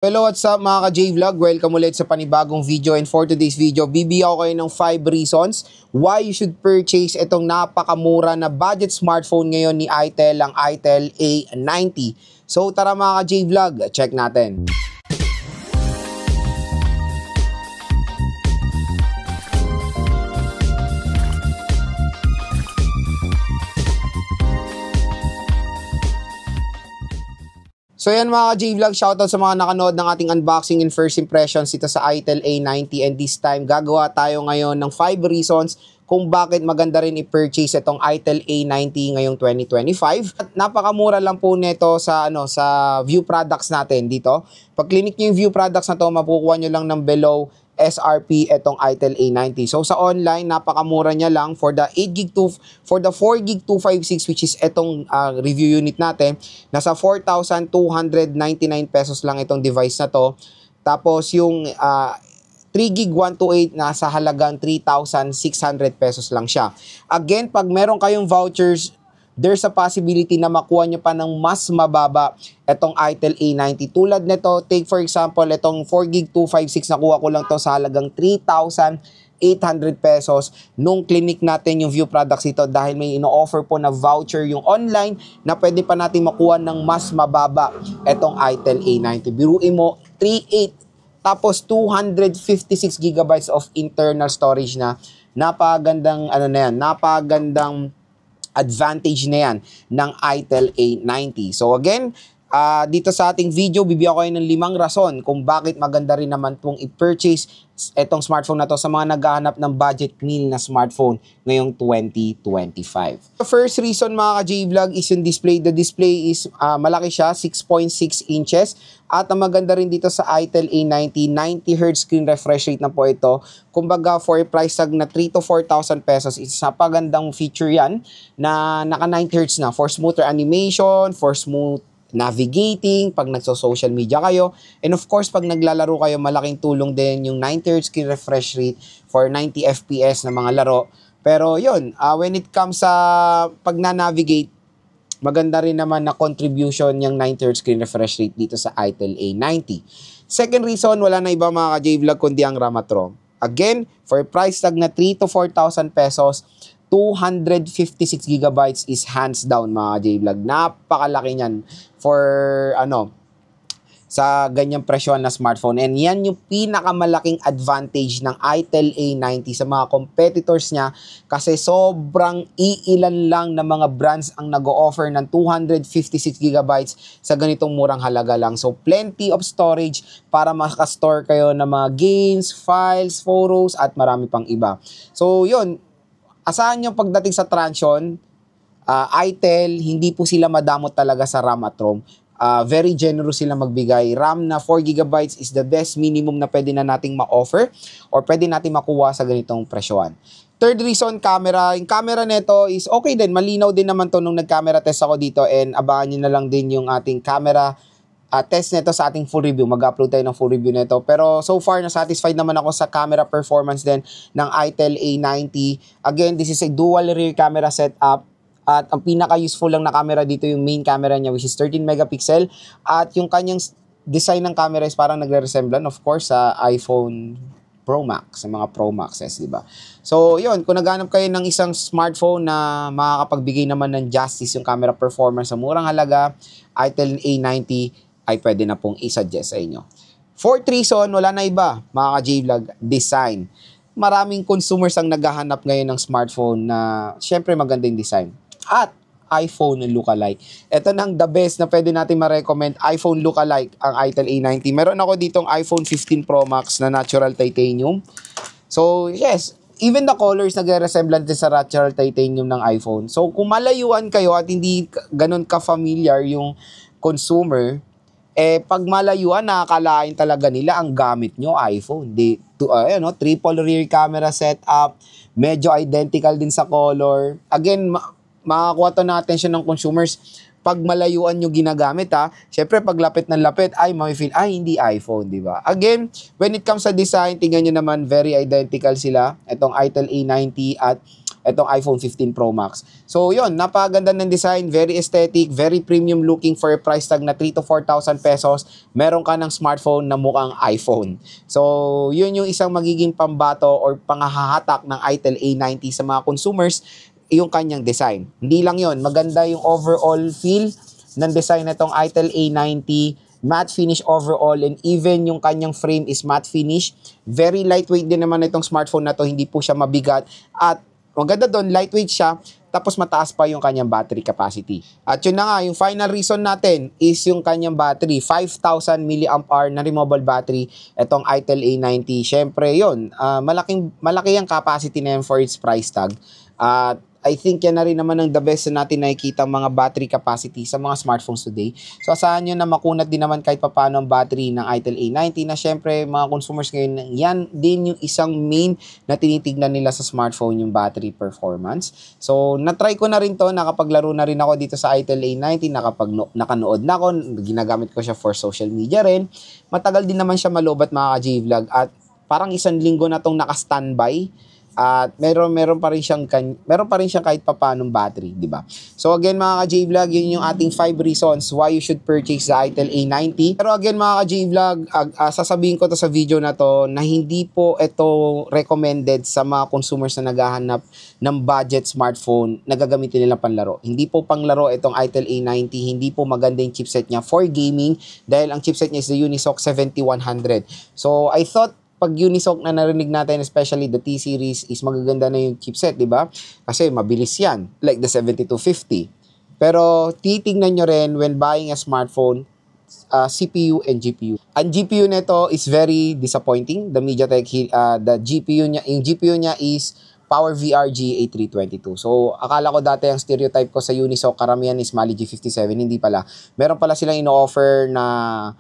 Hello, what's up mga ka-J-Vlog? Welcome ulit sa panibagong video, and for today's video, bibigyan ko kayo ng 5 reasons why you should purchase itong napakamura na budget smartphone ngayon ni Itel, ang Itel A90. So tara mga ka-J-Vlog, check natin. So yan mga ka-J-Vlog, shoutout sa mga nakanood ng ating unboxing and first impressions dito sa Itel A90, and this time gagawa tayo ngayon ng 5 reasons kung bakit maganda rin i-purchase itong Itel A90 ngayong 2025. At napakamura lang po nito sa view products natin dito. Pag clinic niyo yung view products na to, mapukuha niyo lang ng below SRP itong Itel A90. So sa online, napakamura niya lang for the 4GB 256, which is itong review unit natin. Nasa 4,299 pesos lang itong device na to. Tapos yung 3GB 128 nasa halagang 3,600 pesos lang siya. Again, pag meron kayong vouchers, there's a possibility na makuha nyo pa ng mas mababa itong Itel A90. Tulad nito, take for example, itong 4GB 256, nakuha ko lang to sa halagang 3,800 pesos nung clinic natin yung view products ito, dahil may ino-offer po na voucher yung online na pwede pa natin makuha ng mas mababa itong Itel A90. Biruin mo, 3,800 tapos 256GB of internal storage na. Napagandang napagandang advantage na yan ng Itel A90. So again, dito sa ating video, bibigyan ko kayo ng 5 rason kung bakit maganda rin naman pong i-purchase itong smartphone na to sa mga naghahanap ng budget meal na smartphone ngayong 2025. The first reason mga ka-J-Vlog is yung display. The display is malaki siya, 6.6 inches. At ang maganda rin dito sa Itel A90, 90Hz screen refresh rate na po ito. Kumbaga for a price tag na 3,000 to 4,000 pesos, isa pagandang feature yan na naka 90Hz na for smoother animation, for smooth navigating, pag nagso-social media kayo. And of course, pag naglalaro kayo, malaking tulong din yung 90Hz screen refresh rate for 90 FPS na mga laro. Pero yun, when it comes sa pag na-navigate, maganda rin naman na contribution yung 90Hz screen refresh rate dito sa Itel A90. Second reason, wala na iba mga ka-J-Vlog kundi ang RAM at ROM. Again, for a price tag na 3,000 to 4,000 pesos, 256GB is hands down mga J-Vlog. Napakalaki niyan for sa ganyang presyon na smartphone. And yan yung pinakamalaking advantage ng Itel A90 sa mga competitors niya, kasi sobrang iilan lang na mga brands ang nag-o-offer ng 256GB sa ganitong murang halaga lang. So plenty of storage para makastore kayo ng mga games, files, photos at marami pang iba. So yun, asahan nyo pagdating sa Transsion, Itel, hindi po sila madamot talaga sa RAM at ROM. Very generous sila magbigay. RAM na 4GB is the best minimum na pwede na nating ma-offer or pwede nating makuha sa ganitong presyohan. Third reason, camera. Yung camera nito is okay din. Malinaw din naman to nung nag-camera test ako dito, and abangan nyo na lang din yung ating camera test nito sa ating full review. Mag-upload tayo ng full review nito. Pero so far, na-satisfied naman ako sa camera performance din ng Itel A90. Again, this is a dual rear camera setup. At ang pinaka-useful lang na camera dito, yung main camera niya, which is 13 megapixel. At yung kanyang design ng camera is parang nagre-resemblan, of course, sa iPhone Pro Max, sa mga Pro Maxes, di ba? So, yun, kung naghanap kayo ng isang smartphone na makakapagbigay naman ng justice yung camera performance sa murang halaga, Itel A90 ay pwede na pong i-suggest sa inyo. Fourth reason, wala na iba, mga ka-J-Vlog, design. Maraming consumers ang naghahanap ngayon ng smartphone na syempre magandang design. At iPhone lookalike. Ito nang the best na pwede natin ma-recommend, iPhone lookalike ang Itel A90. Meron ako ditong iPhone 15 Pro Max na natural titanium. So, yes, even the colors nagre-resemblant din sa natural titanium ng iPhone. So, kung malayuan kayo at hindi ganun ka-familiar yung consumer, pag malayuan, nakakalain talaga nila ang gamit nyo, iPhone. Triple rear camera setup, medyo identical din sa color. Again, makakuha to na attention ng consumers pag malayuan nyo ginagamit Syempre, pag lapit ng lapit, may feel, hindi iPhone, di ba? Again, when it comes sa design, tingnan nyo naman, very identical sila. Itong Itel A90 at itong iPhone 15 Pro Max. So yun, napakaganda ng design, very aesthetic, very premium looking for a price tag na 3 to 4,000 pesos. Meron ka ng smartphone na mukhang iPhone. So yun yung isang magiging pambato or panghahatak ng Itel A90 sa mga consumers, yung kanyang design. Hindi lang yun, maganda yung overall feel ng design nitong Itel A90, matte finish overall, and even yung kanyang frame is matte finish. Very lightweight din naman itong smartphone na to, hindi po siya mabigat, at maganda doon, lightweight siya, tapos mataas pa yung kanyang battery capacity. At yun na nga, yung final reason natin is yung kanyang battery, 5,000 mAh na removable battery, itong Itel A90. Syempre yun, malaki ang capacity na yun for its price tag. At I think yan na rin naman ang the best na natin nakikita mga battery capacity sa mga smartphones today. So asahan nyo na makunat din naman kahit papano ang battery ng Itel A90 na syempre mga consumers ngayon, yan din yung isang main na tinitignan nila sa smartphone, yung battery performance. So natry ko na rin to, nakapaglaro na rin ako dito sa Itel A90, nakanood na ako, ginagamit ko siya for social media rin. Matagal din naman siya malobat mga ka-J-Vlog at parang 1 linggo na tong naka-standby. At meron pa rin siyang kahit papanong battery, di ba? So again mga ka-J-Vlog, yun yung ating 5 reasons why you should purchase the Itel A90. Pero again mga ka-J-Vlog, sasabihin ko to sa video na to na hindi po ito recommended sa mga consumers na naghahanap ng budget smartphone na gagamitin nila panlaro. Hindi po panglaro itong Itel A90, hindi po maganda yung chipset niya for gaming dahil ang chipset niya is the Unisoc 7100. So I thought pag Unisoc na narinig natin, especially the T-series, is magaganda na yung chipset, di ba? Kasi mabilis yan, like the 7250. Pero titignan nyo rin when buying a smartphone, CPU and GPU. Ang GPU nito is very disappointing. The MediaTek, yung GPU niya is PowerVR GA322. So, akala ko dati ang stereotype ko sa Unisoc, karamihan is Mali G57. Hindi pala. Meron pala silang ino-offer na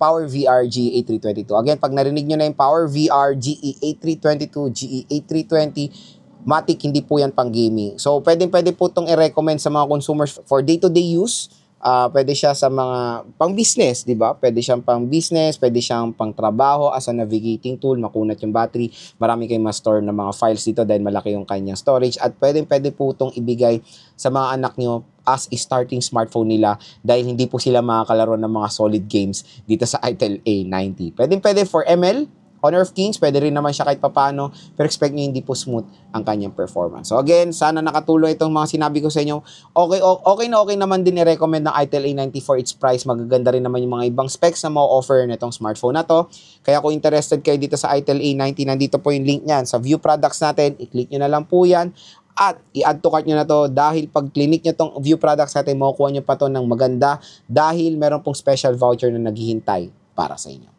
PowerVR GA322. Again, pag narinig nyo na yung PowerVR GE8322, GE8320, matik, hindi po yan pang gaming. So, pwede po itong i-recommend sa mga consumers for day-to-day use. Pwede siya sa mga pang-business, di ba? Pwede siyang pang-business, pwede siyang pang-trabaho as a navigating tool, makunat yung battery, marami kayong ma-store na mga files dito dahil malaki yung kanyang storage, at pwede po itong ibigay sa mga anak nyo as a starting smartphone nila dahil hindi po sila makakalaro ng mga solid games dito sa Itel A90. Pwede for ML, Honor of Kings, pwede rin naman siya kahit papano, pero expect nyo hindi po smooth ang kanyang performance. So again, sana nakatulong itong mga sinabi ko sa inyo. Okay naman din i-recommend ng Itel A90 for its price. Magaganda rin naman yung mga ibang specs na ma-offer nitong smartphone na to. Kaya kung interested kayo dito sa Itel A90, nandito po yung link niyan sa view products natin. I-click nyo na lang po yan. At i-add to cart nyo na to dahil pag clinic nyo tong view products natin, makukuha nyo pa to ng maganda dahil meron pong special voucher na naghihintay para sa inyo.